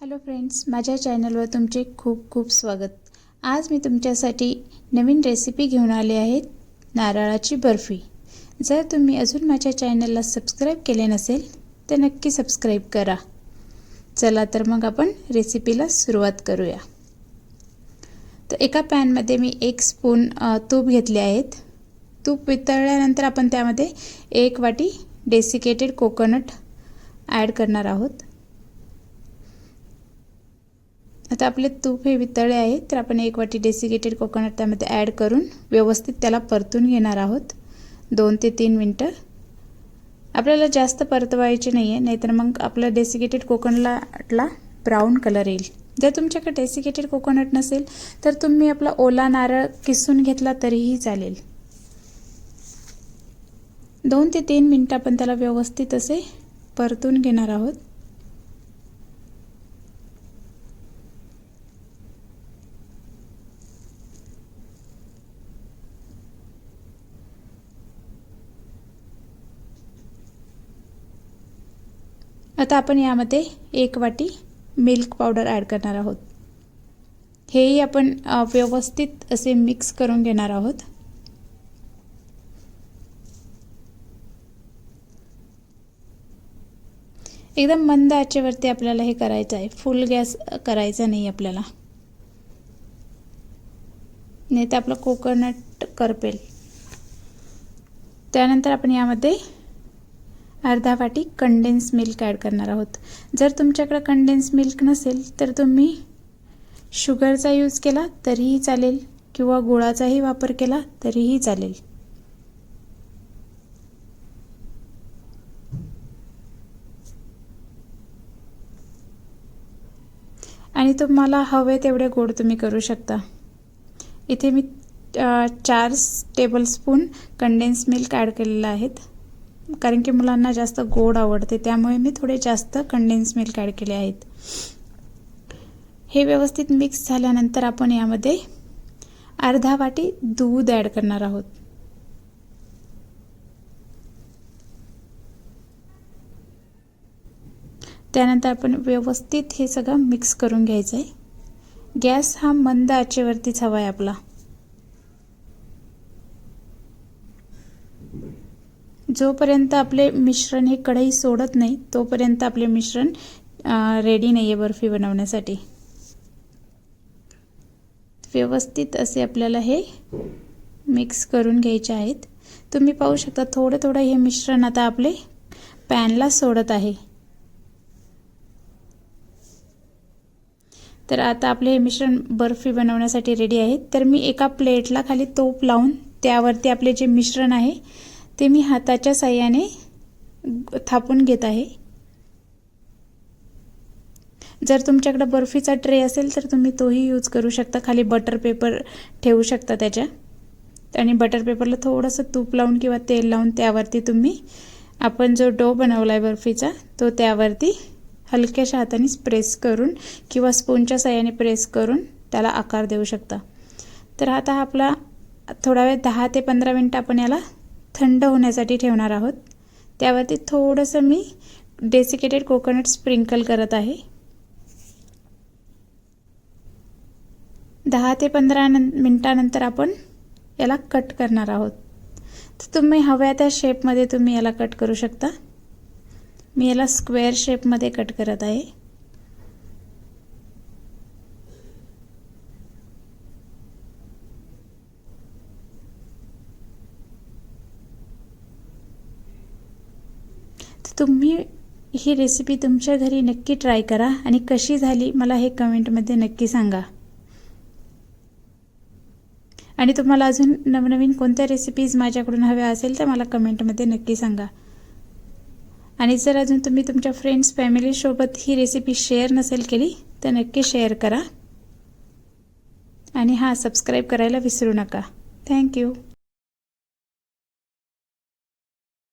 Hello friends, माझ्या चॅनलवर तुमचे खूप खूप स्वागत। आज मी तुमच्यासाठी नवीन रेसिपी घेऊन आले आहे, नारळाची बर्फी। जर तुम्ही अजून माझ्या चॅनलला सबस्क्राइब केले नसेल तर नक्की सबस्क्राइब करा। चला तर मग आपण रेसिपीला सुरुवात करूया। तर एका पॅन मध्ये मी 1 स्पून तूप घेतले आहेत। तूप वितळल्यानंतर आपण त्यामध्ये 1 वाटी डेसिकेटेड कोकोनट ॲड करणार आहोत। आता आपले तूप हे वितळले आहे, तर आपण 1 वाटी डेसिकेटेड कोकोनट त्यामध्ये ॲड करून व्यवस्थित त्याला परतून घेणार आहोत 2 ते 3 मिनिटं। आपल्याला जास्त परतवायचे नाहीये, नाहीतर मग आपला डेसिकेटेड कोकोनटला ब्राउन कलर येईल। जर तुमच्याकडे डेसिकेटेड कोकोनट नसेल तर तुम्ही आपला ओला नारळ किसून घेतला तरीही चालेल। 2 ते 3 मिनिटं आपण त्याला व्यवस्थित असे परतून घेणार आहोत। आता आपण यामध्ये 1 वाटी मिल्क पावडर ॲड करणार आहोत। हेही आपण व्यवस्थित असे मिक्स करून घेणार आहोत। एकदम मंद आचेवरती आपल्याला हे करायचं आहे, फुल गॅस करायचा नाही आपल्याला, नाही तर आपलं कोकोनट करपेल। त्यानंतर आपण यामध्ये अर्धा वाटी कंडेन्स मिल्क ॲड करणार आहोत। जर तुमच्याकडे कंडेन्स मिल्क नसेल तर तुम्ही शुगरचा यूज केला तरीही चालेल किंवा गुळाचाही वापर केला तरीही चालेल। आणि तुम्हाला हवे तेवढे गोड तुम्ही करू शकता। इथे मी 4 टेबलस्पून कंडेन्स मिल्क ॲड केलेलं आहेत, कारण की मुलांना जास्त गोड आवडते, त्यामुळे मी थोडे जास्त कंडेन्स मिल्क ॲड केले आहेत। हे व्यवस्थित मिक्स झाल्यानंतर आपण यामध्ये अर्धा वाटी दूध ॲड करणार आहोत। त्यानंतर आपण व्यवस्थित हे सगळं मिक्स करून घ्यायचं आहे। गॅस हा मंद आचेवरतीच हवा आहे आपला। जोपर्यंत आपले मिश्रण हे कढई सोडत नाही तोपर्यंत आपले मिश्रण रेडी नाही आहे बर्फी बनवण्यासाठी। व्यवस्थित असे आपल्याला हे मिक्स करून घ्यायचे आहेत। तुम्ही पाहू शकता थोडं थोडं हे मिश्रण आता आपले पॅनला सोडत आहे। तर आता आपले हे मिश्रण बर्फी बनवण्यासाठी रेडी आहे। तर मी एका प्लेटला खाली तूप लावून त्यावरती आपले जे मिश्रण आहे ते मी हाताच्या साहाय्याने थापून घेत आहे। जर तुमच्याकडे बर्फीचा ट्रे असेल तर तुम्ही तोही यूज करू शकता। खाली बटर पेपर ठेवू शकता त्याच्या, आणि बटर पेपरला थोडंसं तूप लावून किंवा तेल लावून त्यावरती तुम्ही आपण जो डो बनवलाय बर्फीचा तो त्यावरती हलक्याशा हाताने प्रेस करून किंवा स्पूनच्या साहाय्याने प्रेस करून त्याला आकार देऊ शकता। तर आता आपला थोडा वेळ 10 ते 15 मिनिटं आपण याला थंड होण्यासाठी ठेवणार आहोत। त्यावरती थोडंसं मी डेसिकेटेड कोकोनट स्प्रिंकल करत आहे। 10 ते 15 मिनिटांनंतर आपण याला कट करणार आहोत। तर तुम्ही हव्या त्या शेपमध्ये तुम्ही याला कट करू शकता। मी याला स्क्वेअर शेपमध्ये कट करत आहे। तुम्ही ही रेसिपी तुमच्या घरी नक्की ट्राय करा आणि कशी झाली मला हे कमेंटमध्ये नक्की सांगा। आणि तुम्हाला अजून नवनवीन कोणत्या रेसिपीज माझ्याकडून हव्या असेल तर मला कमेंटमध्ये नक्की सांगा। आणि जर अजून तुम्ही तुमच्या फ्रेंड्स फॅमिली सोबत ही रेसिपी शेअर नसेल केली तर नक्की शेअर करा। आणि सबस्क्राइब करायला विसरू नका। Thank you.